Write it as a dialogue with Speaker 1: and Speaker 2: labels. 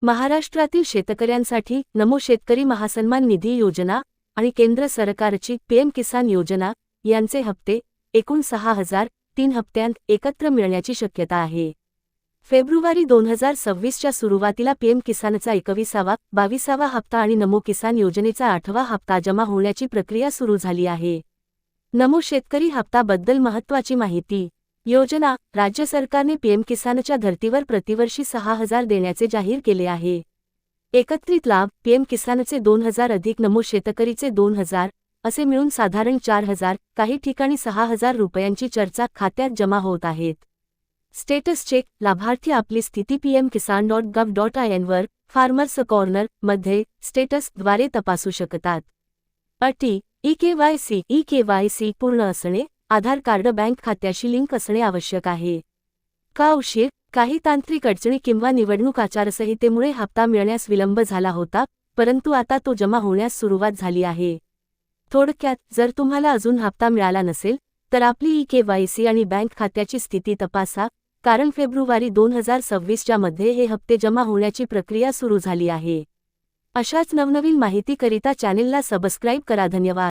Speaker 1: महाराष्ट्रातील शेतकऱ्यांसाठी नमो शेतकरी महासन्मान निधी योजना आणि केंद्र सरकारची पीएम किसान योजना यांचे हप्ते एकूण 6,003 हप्त्यांत एकत्र मिळण्याची शक्यता आहे। फेब्रुवारी 2026च्या सुरुवातीला पीएम किसानचा 21वा, 22वा हप्ता आणि नमो किसान योजनेचा 8वा हप्ता जमा होण्याची प्रक्रिया सुरू झाली आहे। नमो शेतकरी हप्ताबद्दल महत्त्वाची माहिती। योजना राज्य सरकारने पीएम किसानच्या धर्तीवर प्रतिवर्षी 6,000 देण्याचे जाहीर केले आहे। एकत्रित लाभ पीएम किसानचे 2,000 अधिक नमो शेतकरीचे 2,000 असे मिळून साधारण 4,000, काही ठिकाणी 6,000 रुपयांची चर्चा खात्यात जमा होत आहेत। स्टेटस चेक लाभार्थी आपली स्थिती pmkisan.gov.in वर फार्मर्स कॉर्नर मध्ये स्टेटस द्वारे तपासू शकतात। अटी ई-केवायसी पूर्ण असणे, आधार कार्ड बँक खात्याशी लिंक असणे आवश्यक आहे। का उशीर? काही तांत्रिक अडचणी किंवा निवडणूक आचारसंहितेमुळे हप्ता मिळण्यास विलंब झाला होता, परंतु आता तो जमा होण्यास सुरुवात झाली आहे। थोडक्यात, जर तुम्हाला अजून हप्ता मिळाला नसेल तर आपली ई-केवायसी आणि बँक खात्याची स्थिती तपासा, कारण फेब्रुवारी 2026च्या मध्ये हे हप्ते जमा होण्याची प्रक्रिया सुरू झाली आहे। अशाच नवनवीन माहितीकरिता चॅनेलला सबस्क्राईब करा। धन्यवाद।